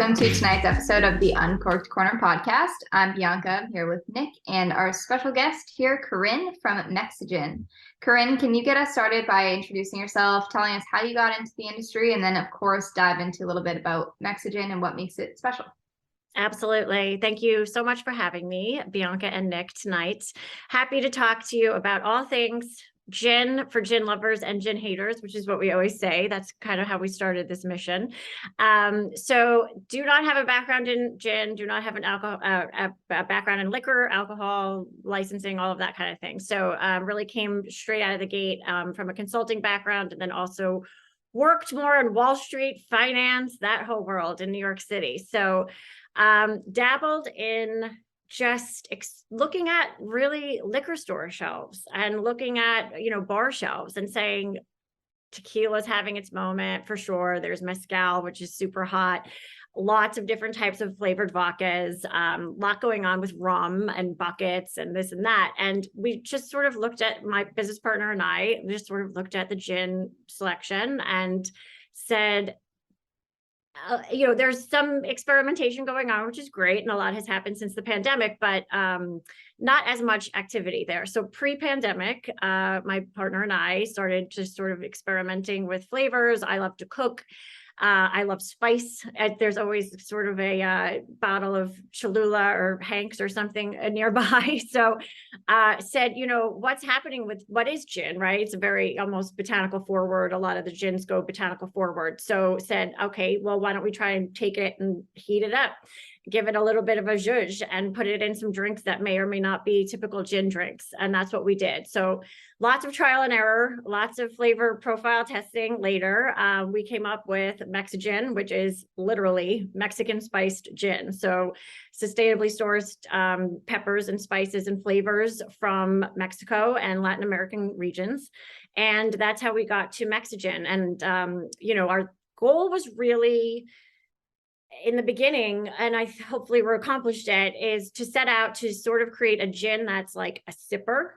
welcome to tonight's episode of the Uncorked Corner podcast. I'm Bianca, I'm here with Nick, and our special guest here, Corinne from Mexigin. Corinne, can you get us started by introducing yourself, telling us how you got into the industry, and then, of course, dive into a little bit about Mexigin and what makes it special? Absolutely. Thank you so much for having me, Bianca and Nick, tonight. Happy to talk to you about all things gin for gin lovers and gin haters, which is what we always say. That's kind of how we started this mission. So do not have a background in gin, do not have an alcohol, a background in liquor, alcohol, licensing, all of that kind of thing. So really came straight out of the gate from a consulting background, and then also worked more on Wall Street, finance, that whole world in New York City. So dabbled in just looking at really liquor store shelves and looking at, bar shelves and saying tequila's having its moment for sure. There's mezcal, which is super hot. Lots of different types of flavored vodkas, lot going on with rum and buckets and this and that. And we just sort of looked at, my business partner and I just sort of looked at the gin selection and said, there's some experimentation going on, which is great. And a lot has happened since the pandemic, but not as much activity there. So pre-pandemic, my partner and I started just sort of experimenting with flavors. I love to cook. I love spice. There's always sort of a bottle of Cholula or Hank's or something nearby. So said, what's happening with what is gin, right? It's a very almost botanical forward. A lot of the gins go botanical forward. So said, okay, well, why don't we try and take it and heat it up? Give it a little bit of a zhuzh and put it in some drinks that may or may not be typical gin drinks. And that's what we did. So lots of trial and error, lots of flavor profile testing later. We came up with Mexigin, which is literally Mexican spiced gin. So sustainably sourced peppers and spices and flavors from Mexico and Latin American regions. And that's how we got to Mexigin. And, our goal was really, in the beginning, and I hopefully we're accomplished it, is to set out to sort of create a gin that's like a sipper.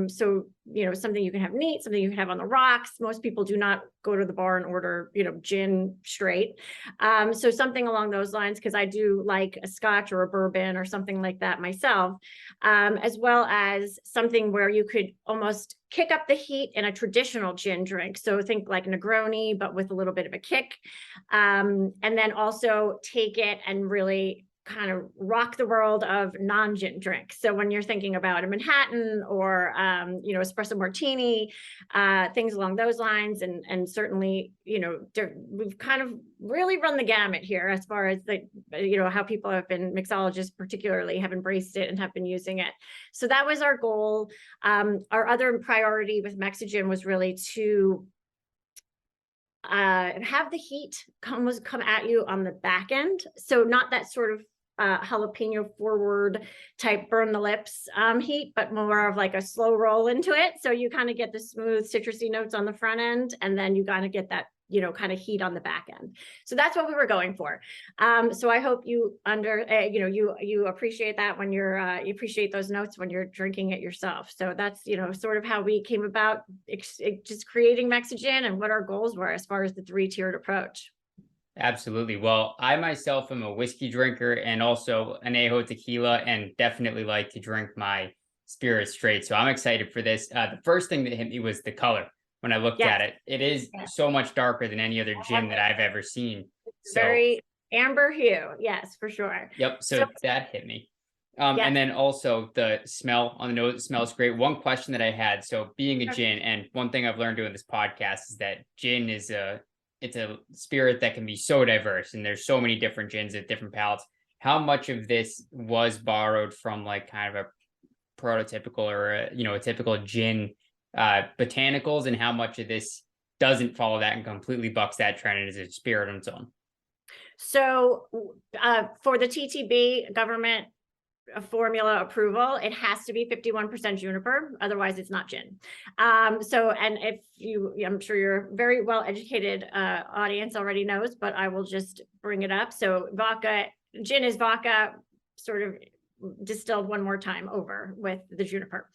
So, something you can have neat, something you can have on the rocks. Most people do not go to the bar and order, gin straight. So something along those lines, because I do like a scotch or a bourbon or something like that myself, as well as something where you could almost kick up the heat in a traditional gin drink. So think like Negroni, but with a little bit of a kick. And then also take it and really kind of rock the world of non-gin drinks. So when you're thinking about a Manhattan or, espresso martini, things along those lines. And certainly, we've kind of really run the gamut here as far as how people have been, mixologists particularly, have embraced it and have been using it. So that was our goal. Our other priority with Mexigin was really to have the heat come at you on the back end. So not that sort of jalapeno forward type burn the lips heat, but more of like a slow roll into it. So you kind of get the smooth citrusy notes on the front end, and then you kind of get that kind of heat on the back end. So that's what we were going for. So I hope you you appreciate that when you appreciate those notes when you're drinking it yourself. So that's, sort of how we came about just creating Mexigin and what our goals were as far as the 3-tiered approach. Absolutely. Well, I myself am a whiskey drinker and also añejo tequila, and definitely like to drink my spirits straight. So I'm excited for this. The first thing that hit me was the color. When I looked at it, it is so much darker than any other gin that I've ever seen. So, very amber hue. Yes, for sure. Yep. So that hit me. And then also the smell on the nose, it smells great. One question that I had, so being a gin, and one thing I've learned doing this podcast is that gin is it's a spirit that can be so diverse, and there's so many different gins at different palates. How much of this was borrowed from like kind of a prototypical or a typical gin botanicals, and how much of this doesn't follow that and completely bucks that trend and is a spirit on its own? So for the TTB government formula approval, it has to be 51% juniper, otherwise it's not gin. And if I'm sure you're very well educated audience already knows, but I will just bring it up. So gin is vodka sort of distilled one more time over with the juniper.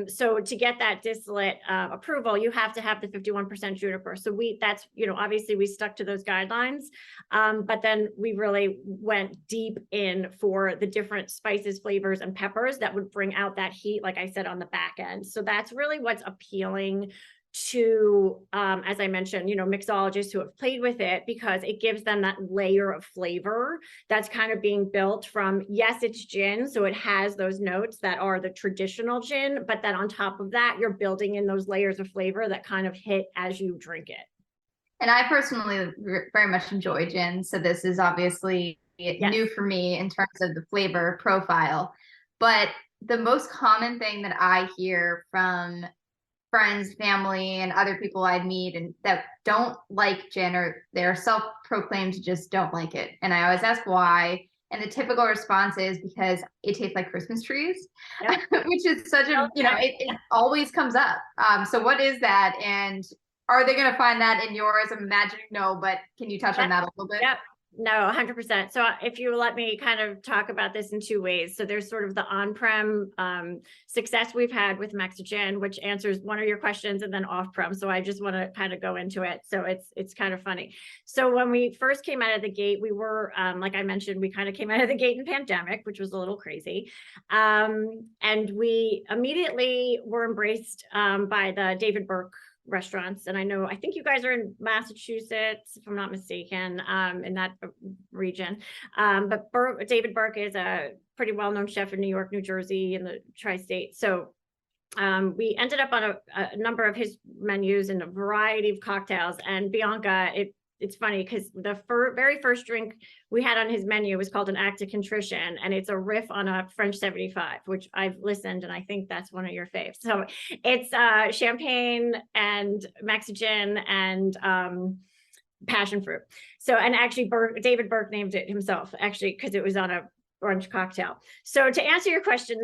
So to get that distillate approval, you have to have the 51% juniper. So that's, obviously we stuck to those guidelines, but then we really went deep in for the different spices, flavors, and peppers that would bring out that heat, like I said, on the back end. So that's really what's appealing to, as I mentioned, mixologists who have played with it, because it gives them that layer of flavor that's kind of being built from, yes, it's gin, so it has those notes that are the traditional gin, but then on top of that, you're building in those layers of flavor that kind of hit as you drink it. And I personally very much enjoy gin, so this is obviously new for me in terms of the flavor profile. But the most common thing that I hear from friends, family, and other people I meet and that don't like gin, or they're self-proclaimed to just don't like it. And I always ask why. And the typical response is because it tastes like Christmas trees, which is such a, it always comes up. So what is that? And are they going to find that in yours? I'm imagining no, but can you touch on that a little bit? Yep. No, 100%. So if you let me kind of talk about this in two ways. So there's sort of the on-prem success we've had with Mexigin, which answers one of your questions, and then off-prem. So I just want to kind of go into it. So it's kind of funny. So when we first came out of the gate, we were, like I mentioned, we kind of came out of the gate in pandemic, which was a little crazy. And we immediately were embraced by the David Burke restaurants. And I think you guys are in Massachusetts, if I'm not mistaken, in that region. But David Burke is a pretty well-known chef in New York, New Jersey, and the tri-state. So we ended up on a number of his menus and a variety of cocktails. And Bianca, it's funny because the very first drink we had on his menu was called an Act of Contrition, and it's a riff on a French 75, which I've listened, and I think that's one of your faves. So it's champagne and Mexigin and passion fruit. So, and actually David Burke named it himself, actually, because it was on a brunch cocktail. So to answer your question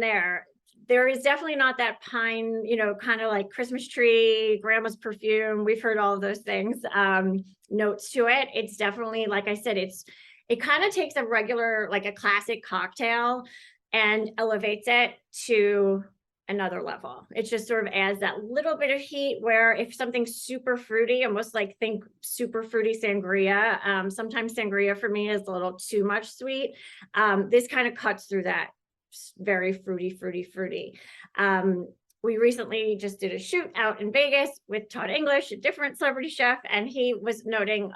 there is definitely not that pine, kind of like Christmas tree, grandma's perfume. We've heard all of those things, notes to it. It's definitely, like I said, it kind of takes a regular, like a classic cocktail and elevates it to another level. It just sort of adds that little bit of heat where if something's super fruity, almost like think super fruity sangria. Sometimes sangria for me is a little too much sweet. This kind of cuts through that. Very fruity. We recently just did a shoot out in Vegas with Todd English, a different celebrity chef, and he was noting,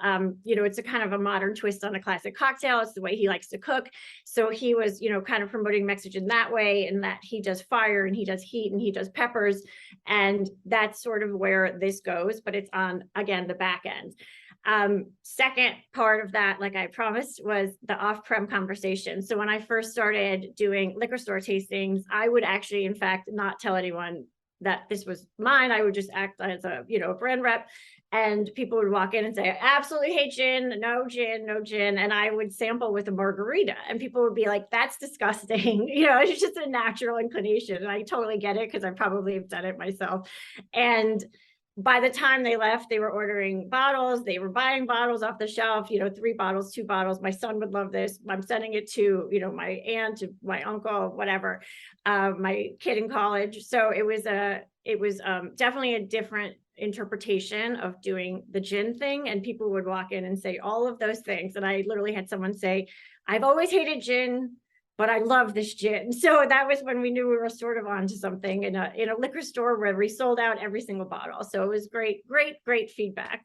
it's a kind of a modern twist on a classic cocktail. It's the way he likes to cook. So he was, kind of promoting Mexigin that way, and that he does fire and he does heat and he does peppers. And that's sort of where this goes, but it's on, again, the back end. Second part of that, like I promised, was the off-prem conversation. So when I first started doing liquor store tastings, I would actually, in fact, not tell anyone that this was mine. I would just act as a brand rep, and people would walk in and say, I absolutely hate gin, no gin, no gin. And I would sample with a margarita, and people would be like, that's disgusting. It's just a natural inclination. And I totally get it, because I probably have done it myself. And by the time they left, they were ordering bottles. They were buying bottles off the shelf, 3 bottles, 2 bottles. My son would love this. I'm sending it to, my aunt, to my uncle, whatever, my kid in college. So it was definitely a different interpretation of doing the gin thing. And people would walk in and say all of those things. And I literally had someone say, I've always hated gin, but I love this gin. So that was when we knew we were sort of onto something in a liquor store where we sold out every single bottle. So it was great feedback.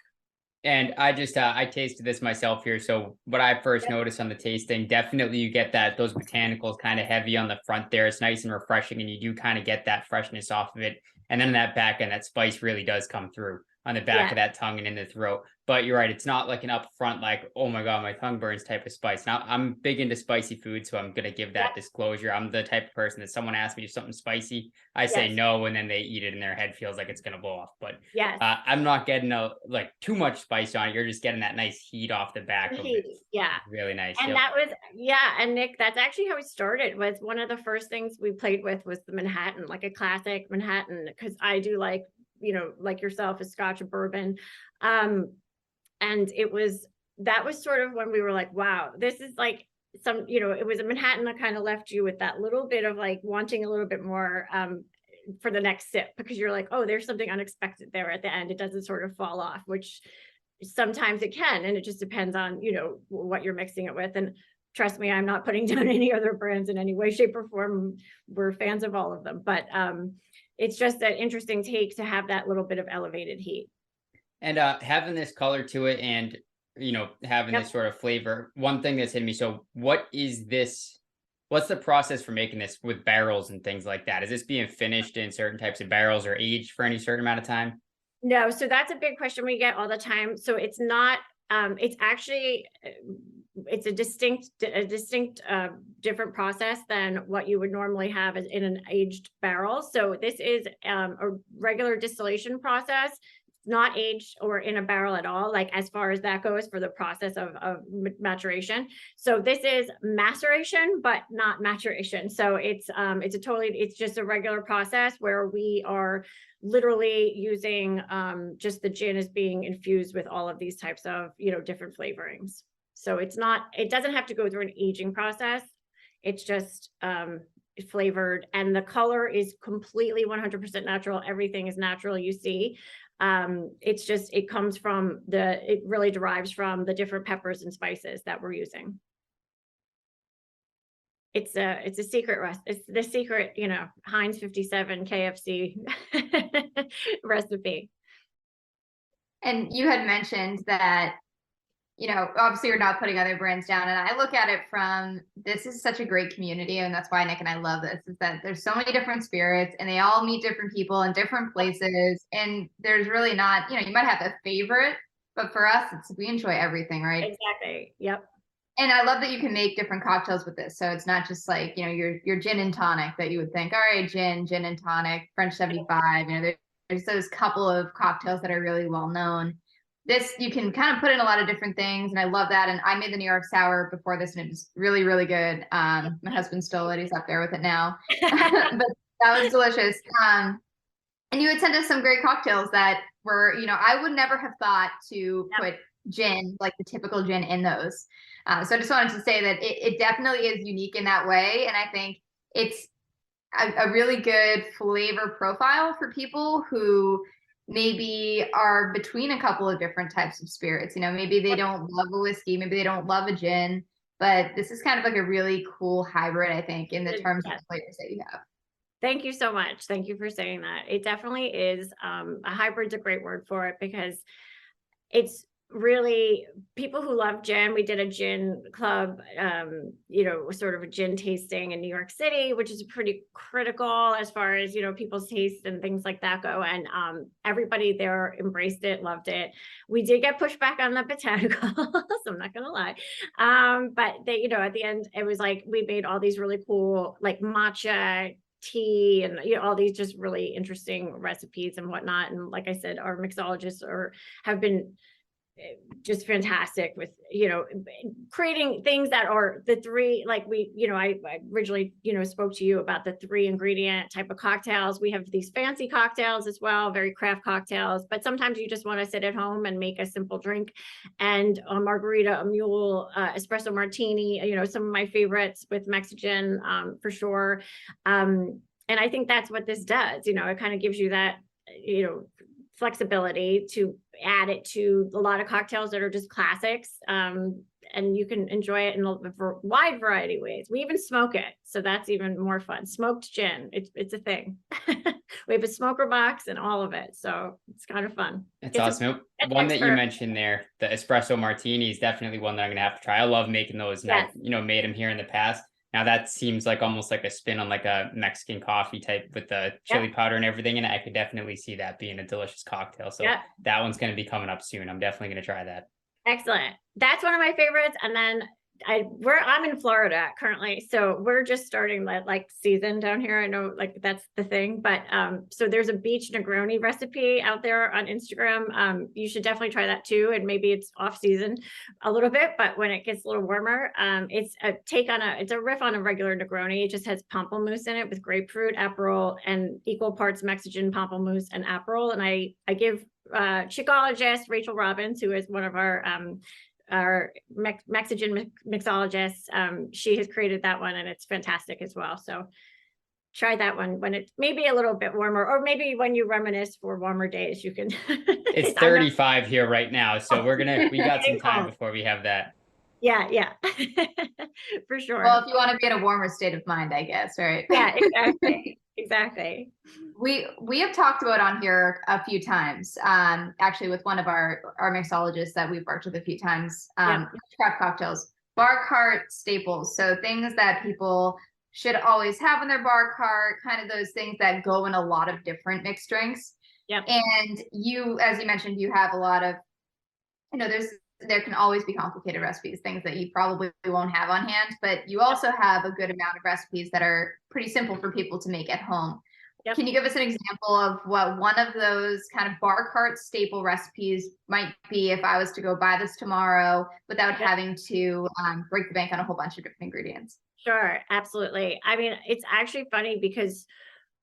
And I just, I tasted this myself here. So what I first noticed on the tasting, definitely you get those botanicals kind of heavy on the front there. It's nice and refreshing, and you do kind of get that freshness off of it. And then in that back end, that spice really does come through on the back of that tongue and in the throat. But you're right, it's not like an upfront, like, oh my God, my tongue burns type of spice. Now, I'm big into spicy food, so I'm going to give that disclosure. I'm the type of person that someone asks me to do something spicy, I say no, and then they eat it and their head feels like it's going to blow off. But I'm not getting too much spice on it. You're just getting that nice heat off the back of it. Yeah. Really nice. And that was, and Nick, that's actually how it started. Was one of the first things we played with was the Manhattan, like a classic Manhattan, because I do like, like yourself, a Scotch and bourbon. And that was sort of when we were like, wow, this is like some, you know, it was a Manhattan that kind of left you with that little bit of like wanting a little bit more for the next sip, because you're like, oh, there's something unexpected there at the end. It doesn't sort of fall off, which sometimes it can, and it just depends on, you know, what you're mixing it with. And trust me, I'm not putting down any other brands in any way, shape, or form. We're fans of all of them, but it's just an interesting take to have that little bit of elevated heat. And having this color to it, and you know, having this sort of flavor. One thing that's hit me. So, what is this? What's the process for making this with barrels and things like that? Is this being finished in certain types of barrels or aged for any certain amount of time? No, so that's a big question we get all the time. So it's not, it's actually, it's a distinct different process than what you would normally have in an aged barrel. So this is a regular distillation process, not aged or in a barrel at all, like as far as that goes for the process of maturation. So this is maceration, but not maturation. So it's just a regular process where we are literally using just the gin is being infused with all of these types of, you know, different flavorings. So it doesn't have to go through an aging process. It's just flavored, and the color is completely 100% natural. Everything is natural, you see. It's just, it really derives from the different peppers and spices that we're using. It's a secret it's the secret, you know, Heinz 57 KFC recipe. And you had mentioned that, you know, obviously you're not putting other brands down. And I look at it from, this is such a great community. And that's why Nick and I love this, is that there's so many different spirits and they all meet different people in different places. And there's really not, you know, you might have a favorite, but for us, we enjoy everything, right? Exactly. Yep. And I love that you can make different cocktails with this. So it's not just like, you know, your gin and tonic that you would think, all right, gin and tonic, French 75, you know, there's those couple of cocktails that are really well known. This, you can kind of put in a lot of different things. And I love that. And I made the New York Sour before this, and it was really, really good. My husband stole it. He's up there with it now. But that was delicious. And you would send us some great cocktails that were, you know, I would never have thought to put gin, like the typical gin, in those. So I just wanted to say that it definitely is unique in that way. And I think it's a really good flavor profile for people who maybe are between a couple of different types of spirits. You know, maybe they don't love a whiskey, maybe they don't love a gin, but this is kind of like a really cool hybrid, I think, in the terms of the flavors that you have. Thank you so much. Thank you for saying that. It definitely is. A hybrid's a great word for it, because it's really people who love gin. We did a gin club, you know, sort of a gin tasting in New York City, which is pretty critical as far as, you know, people's tastes and things like that go. And everybody there embraced it, loved it. We did get pushback on the botanicals, I'm not gonna lie. But they, you know, at the end, it was like we made all these really cool, like matcha tea and, you know, all these just really interesting recipes and whatnot. And like I said, our mixologists have been just fantastic with, you know, creating things that are the three, like we, you know, I originally, you know, spoke to you about the 3 ingredient type of cocktails. We have these fancy cocktails as well, very craft cocktails, but sometimes you just want to sit at home and make a simple drink. And a margarita, a mule, espresso martini, you know, some of my favorites with Mexigin, for sure. And I think that's what this does. You know, it kind of gives you that, you know, flexibility to add it to a lot of cocktails that are just classics. And you can enjoy it in a wide variety of ways. We even smoke it, so that's even more fun. Smoked gin, it's a thing. We have a smoker box and all of it, so it's kind of fun. It's awesome. One that you mentioned there, the espresso martini, is definitely one that I'm gonna have to try. I love making those, and I've, you know, made them here in the past. Now that seems like almost like a spin on like a Mexican coffee type with the chili powder and everything in it. I could definitely see that being a delicious cocktail. So that one's going to be coming up soon. I'm definitely going to try that. Excellent. That's one of my favorites. And then I'm in Florida currently, so we're just starting that like season down here. I know like that's the thing, but so there's a beach Negroni recipe out there on Instagram. You should definitely try that too. And maybe it's off season a little bit, but when it gets a little warmer, it's a riff on a regular Negroni. It just has pamplemousse in it with grapefruit, Aperol, and equal parts Mexigin, pamplemousse, and Aperol. And I give Chichologist Rachel Robbins, who is one of our Mexigin mixologist. She has created that one, and it's fantastic as well. So try that one when it's maybe a little bit warmer, or maybe when you reminisce for warmer days, you can. It's 35 here right now, so we got some time before we have that. Yeah, for sure. Well, if you want to be in a warmer state of mind, I guess, right? Yeah, exactly. We have talked about on here a few times, actually with one of our mixologists that we've worked with a few times, craft cocktails, bar cart staples. So things that people should always have in their bar cart, kind of those things that go in a lot of different mixed drinks. Yep. And you, as you mentioned, you have a lot of, there can always be complicated recipes, things that you probably won't have on hand, but you also have a good amount of recipes that are pretty simple for people to make at home. Yep. Can you give us an example of what one of those kind of bar cart staple recipes might be if I was to go buy this tomorrow without having to break the bank on a whole bunch of different ingredients? Sure, absolutely. I mean, it's actually funny because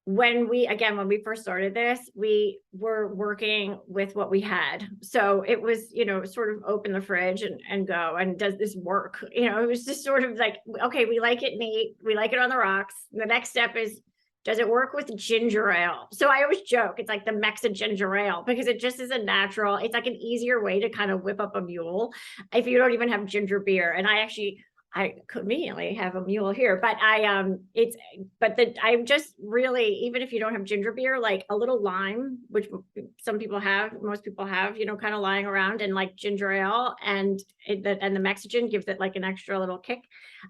when we first started this, we were working with what we had. So it was, sort of open the fridge and go, and does this work? It was just sort of like, okay, we like it neat. We like it on the rocks. The next step is, does it work with ginger ale? So I always joke, it's like the Mexigin ginger ale, because it just is a natural, it's like an easier way to kind of whip up a mule if you don't even have ginger beer. And I conveniently have a mule here, but I'm just really, even if you don't have ginger beer, like a little lime, which most people have, kind of lying around, and like ginger ale and the Mexigin gives it like an extra little kick.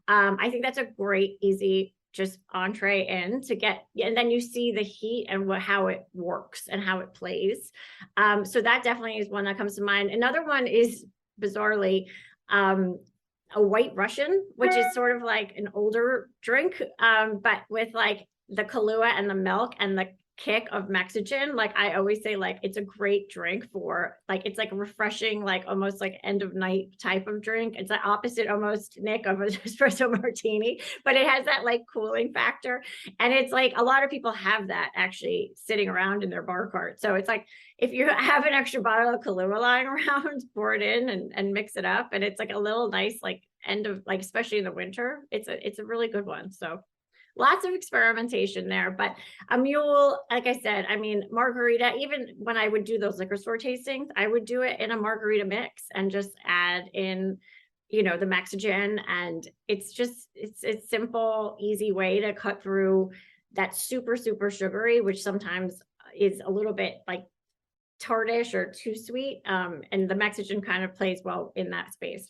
I think that's a great, easy, just entree in to get, and then you see the heat and how it works and how it plays. So that definitely is one that comes to mind. Another one is bizarrely, a White Russian, which is sort of like an older drink, but with like the Kahlua and the milk and the kick of Mexigin. Like I always say, like it's a great drink for, like, it's like a refreshing, like almost like end of night type of drink. It's the opposite almost, Nick, of an espresso martini, but it has that like cooling factor. And it's like a lot of people have that actually sitting around in their bar cart. So it's like, if you have an extra bottle of Kahlua lying around, pour it in and mix it up. And it's like a little nice, like end of, like, especially in the winter, it's a really good one. So lots of experimentation there, but a mule, like I said, I mean, margarita, even when I would do those liquor store tastings, I would do it in a margarita mix and just add in, the Mexigin. And it's just, it's simple, easy way to cut through that super, super sugary, which sometimes is a little bit like tartish or too sweet. And the Mexigin kind of plays well in that space.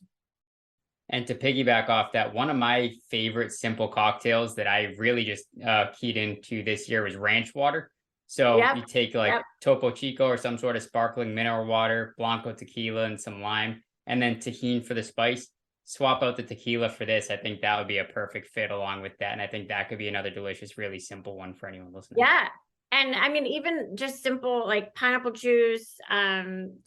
And to piggyback off that, one of my favorite simple cocktails that I really just keyed into this year was ranch water. So you take like Topo Chico or some sort of sparkling mineral water, Blanco tequila, and some lime, and then tahini for the spice. Swap out the tequila for this. I think that would be a perfect fit along with that. And I think that could be another delicious, really simple one for anyone listening. Yeah. And I mean, even just simple, like pineapple juice,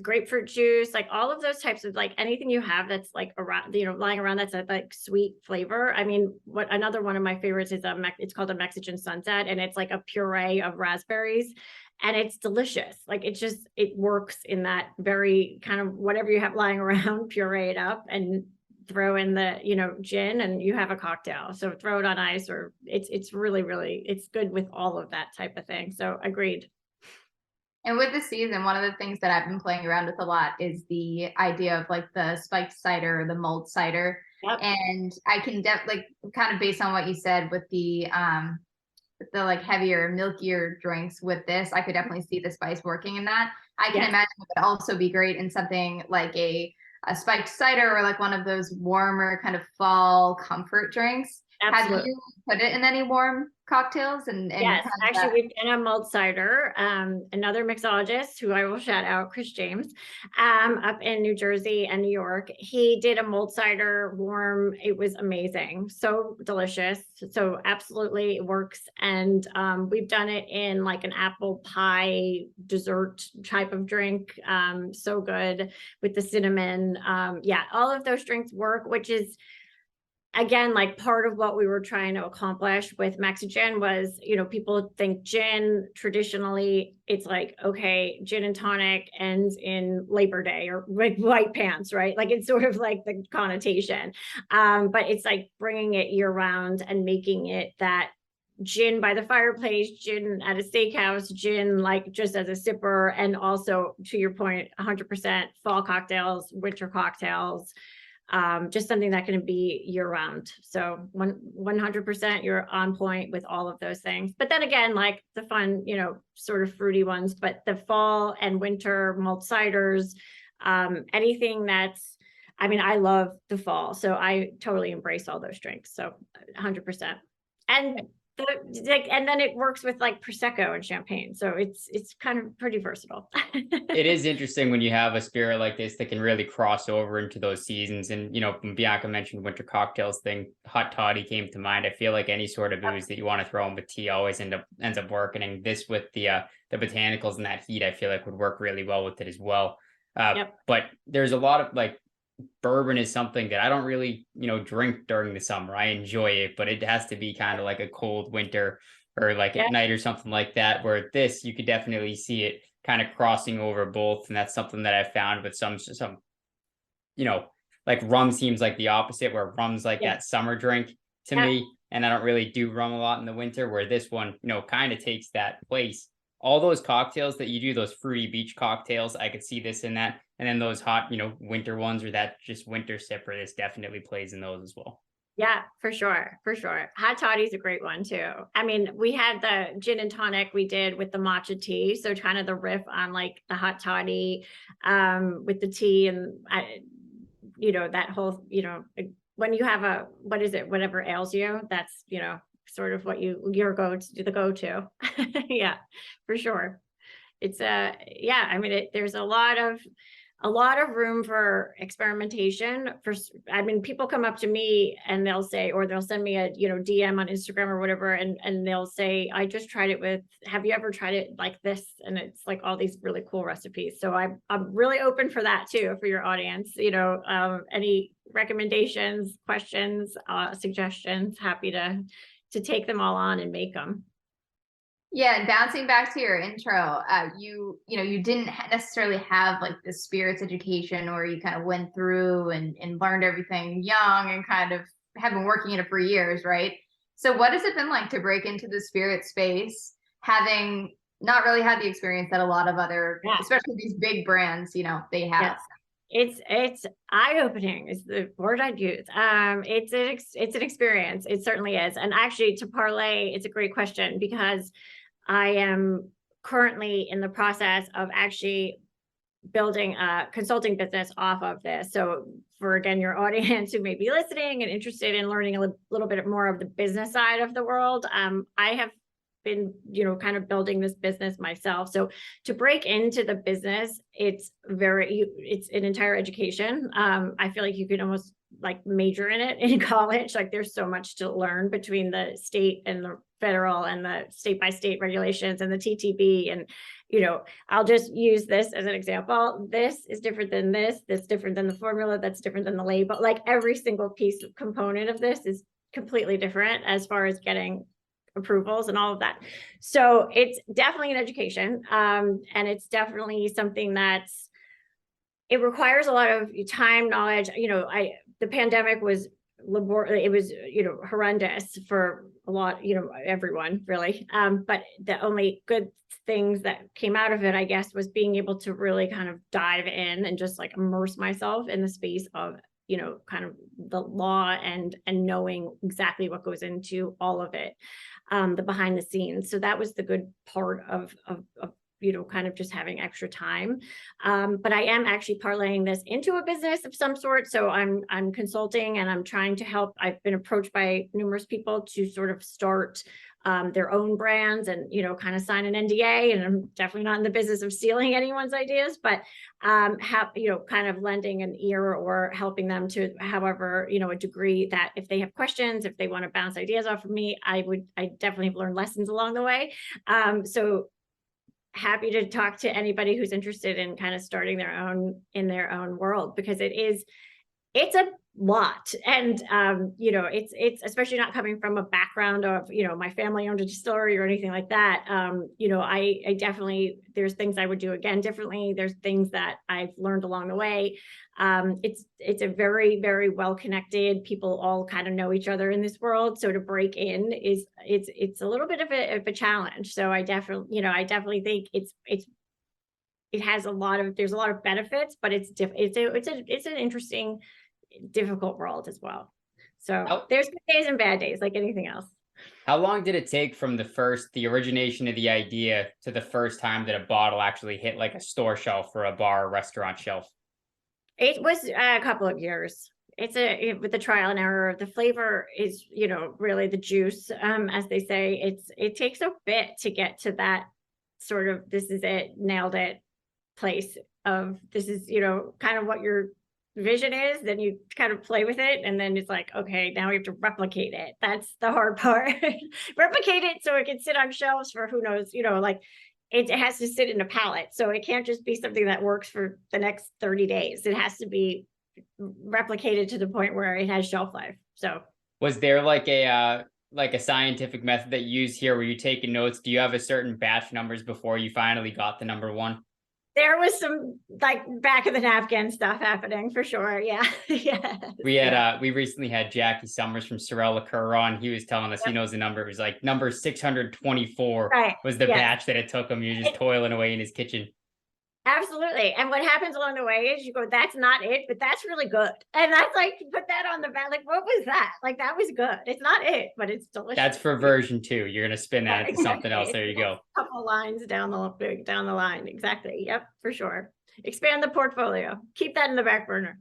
grapefruit juice, like all of those types of, like anything you have that's like around, lying around, that's a like sweet flavor. I mean, another one of my favorites is it's called a Mexigin Sunset, and it's like a puree of raspberries, and it's delicious. Like it works in that very kind of whatever you have lying around, puree it up and throw in the gin, and you have a cocktail. So throw it on ice, or it's really, really, it's good with all of that type of thing. So agreed. And with the season, one of the things that I've been playing around with a lot is the idea of like the spiked cider or the mulled cider. Yep. And I can definitely, kind of based on what you said with the like heavier, milkier drinks with this, I could definitely see the spice working in that. I can imagine it would also be great in something like a spiked cider, or like one of those warmer kind of fall comfort drinks. Absolutely. Have you put it in any warm cocktails? And yes, actually, we've done a mulled cider. Another mixologist who I will shout out, Chris James, up in New Jersey and New York. He did a mulled cider warm. It was amazing, so delicious. So absolutely it works. And we've done it in like an apple pie dessert type of drink. So good with the cinnamon. Yeah, all of those drinks work, which is again, like part of what we were trying to accomplish with Mexigin was, people think gin traditionally, it's like, okay, gin and tonic ends in Labor Day or like white pants, right? Like it's sort of like the connotation. But it's like bringing it year round and making it that gin by the fireplace, gin at a steakhouse, gin like just as a sipper, and also to your point, 100% fall cocktails, winter cocktails, just something that can be year round. So 100% you're on point with all of those things. But then again, like the fun, sort of fruity ones, but the fall and winter malt ciders, anything that's, I love the fall. So I totally embrace all those drinks. So 100%. And and then it works with like Prosecco and champagne. So it's kind of pretty versatile. It is interesting when you have a spirit like this that can really cross over into those seasons. And, when Bianca mentioned winter cocktails thing, hot toddy came to mind. I feel like any sort of booze that you want to throw in with tea always ends up working. And this with the botanicals and that heat, I feel like would work really well with it as well. But there's a lot of like, bourbon is something that I don't really, drink during the summer. I enjoy it, but it has to be kind of like a cold winter or like at night or something like that, where this, you could definitely see it kind of crossing over both. And that's something that I found with some, like rum seems like the opposite, where rum's like that summer drink to me. And I don't really do rum a lot in the winter, where this one, kind of takes that place. All those cocktails that you do, those fruity beach cocktails, I could see this in that. And then those hot, winter ones, or that just winter sipper, this definitely plays in those as well. Yeah, for sure. For sure. Hot toddy is a great one too. We had the gin and tonic we did with the matcha tea. So kind of the riff on like the hot toddy, with the tea and, that whole, when you have whatever ails you, that's, sort of what your the go-to. Yeah, for sure. It's there's a lot of room for experimentation. People come up to me and they'll say, or they'll send me a, DM on Instagram or whatever. And they'll say, I just tried it have you ever tried it like this? And it's like all these really cool recipes. So I'm really open for that too, for your audience, any recommendations, questions, suggestions, happy to take them all on and make them. Yeah, and bouncing back to your intro, you didn't necessarily have like the spirits education, or you kind of went through and learned everything young and kind of have been working in it for years, right? So what has it been like to break into the spirit space, having not really had the experience that a lot of other, especially these big brands, they have? Yes. It's eye-opening is the word I'd use. It's an experience. It certainly is. And actually, to parlay, it's a great question, because I am currently in the process of actually building a consulting business off of this. So for, again, your audience who may be listening and interested in learning a little bit more of the business side of the world, I have been, kind of building this business myself. So to break into the business, it's an entire education. I feel like you could almost like major in it in college. Like there's so much to learn between the state and the federal and the state by state regulations and the TTB. And, I'll just use this as an example. This is different than this. That's different than the formula. That's different than the label. Like every single component of this is completely different as far as getting approvals and all of that. So it's definitely an education. And it's definitely something it requires a lot of time, knowledge. The pandemic was horrendous for a lot, everyone really. But the only good things that came out of it, I guess, was being able to really kind of dive in and just like immerse myself in the space of, kind of the law and knowing exactly what goes into all of it, the behind the scenes. So that was the good part of kind of just having extra time. But I am actually parlaying this into a business of some sort. So I'm consulting and I'm trying to help. I've been approached by numerous people to sort of start their own brands and, kind of sign an NDA. And I'm definitely not in the business of stealing anyone's ideas, but kind of lending an ear or helping them to, however, a degree that if they have questions, if they want to bounce ideas off of me, I definitely have learned lessons along the way. So happy to talk to anybody who's interested in kind of starting in their own world, because it is it's a lot. And, it's especially not coming from a background of, my family owned a distillery or anything like that. I definitely, there's things I would do again differently. There's things that I've learned along the way. It's a very, very well-connected, people all kind of know each other in this world. So to break in it's a little bit of a challenge. So I definitely think it has there's a lot of benefits, but it's an interesting, difficult world as well. So there's good days and bad days, like anything else. How long did it take from the origination of the idea to the first time that a bottle actually hit like a store shelf or a bar or restaurant shelf? It was a couple of years. With the trial and error. The flavor is, really the juice, as they say. It takes a bit to get to that sort of, this is it, nailed it place of, this is, kind of what your vision is. Then you kind of play with it, and then it's like, okay, now we have to replicate it. That's the hard part. Replicate it so it can sit on shelves for who knows, like it has to sit in a pallet. So it can't just be something that works for the next 30 days. It has to be replicated to the point where it has shelf life. So was there like a scientific method that you use here where you taking notes? Do you have a certain batch numbers before you finally got the number one? There was some like back of the napkin stuff happening for sure. Yeah. Yeah. We recently had Jackie Summers from Sorel Liqueur on. He was telling us, he knows the number. It was like number 624 was the batch that it took him. He was just toiling away in his kitchen. Absolutely. And what happens along the way is you go, that's not it, but that's really good. And that's like, put that on the back. Like, what was that? Like, that was good. It's not it, but it's delicious. That's for version 2. You're going to spin that into something else. There you go. A couple lines down the line. Exactly. Yep, for sure. Expand the portfolio. Keep that in the back burner.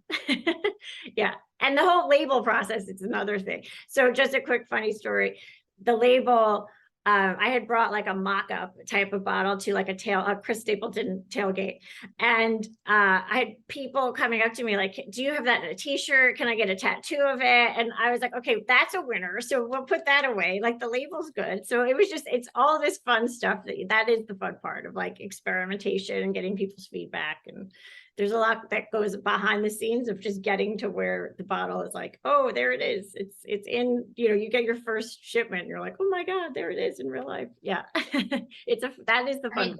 Yeah. And the whole label process, it's another thing. So just a quick funny story. The label, I had brought like a mock-up type of bottle to like a Chris Stapleton tailgate. And I had people coming up to me like, do you have that in a t-shirt? Can I get a tattoo of it? And I was like, okay, that's a winner. So we'll put that away. Like the label's good. So it was it's all this fun stuff that is the fun part of like experimentation and getting people's feedback. And there's a lot that goes behind the scenes of just getting to where the bottle is like, oh, there it is. It's in, you get your first shipment. And you're like, oh my God, there it is in real life. Yeah. That is the fun.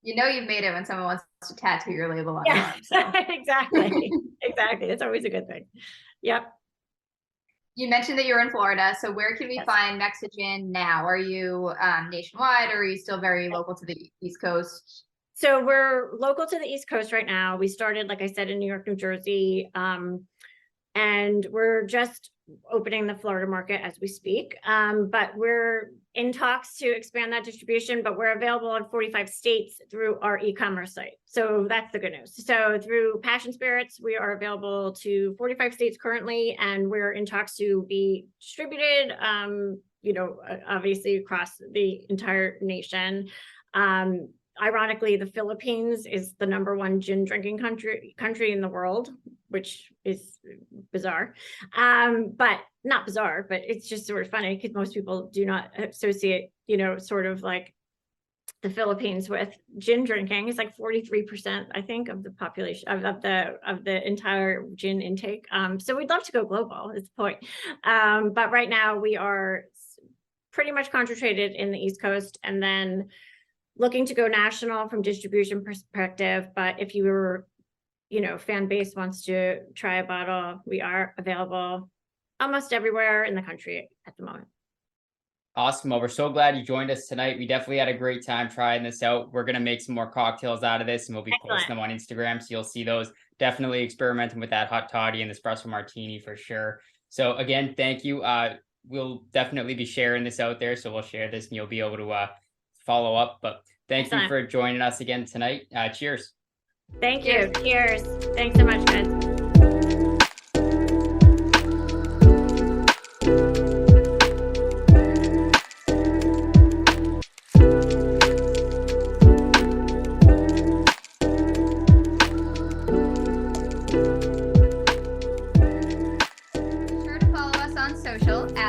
You've made it when someone wants to tattoo your label on your arm. So. Exactly. Exactly. It's always a good thing. Yep. You mentioned that you're in Florida. So where can we find Mexigin now? Are you nationwide, or are you still very local to the East Coast? So we're local to the East Coast right now. We started, like I said, in New York, New Jersey, and we're just opening the Florida market as we speak. But we're in talks to expand that distribution, but we're available in 45 states through our e-commerce site. So that's the good news. So through Passion Spirits, we are available to 45 states currently, and we're in talks to be distributed, obviously across the entire nation. Ironically, the Philippines is the #1 gin drinking country in the world, which is bizarre. But not bizarre, but it's just sort of funny because most people do not associate, sort of like the Philippines with gin drinking. It's like 43%, I think, of the population of the entire gin intake. So we'd love to go global, is the point. But right now we are pretty much concentrated in the East Coast, and then looking to go national from distribution perspective. But if your fan base wants to try a bottle, we are available almost everywhere in the country at the moment. Awesome. Well, we're so glad you joined us tonight. We definitely had a great time trying this out. We're going to make some more cocktails out of this, and we'll be posting them on Instagram. So you'll see those. Definitely experimenting with that hot toddy and espresso martini for sure. So again, thank you. We'll definitely be sharing this out there. So we'll share this and you'll be able to follow up. But thank you for joining us again tonight. Cheers. Thank you. Cheers. Thanks so much, guys.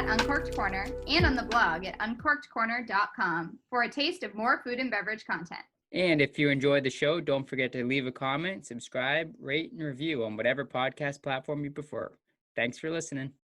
Uncorked Corner and on the blog at uncorkedcorner.com for a taste of more food and beverage content. And if you enjoyed the show, don't forget to leave a comment, subscribe, rate, and review on whatever podcast platform you prefer. Thanks for listening.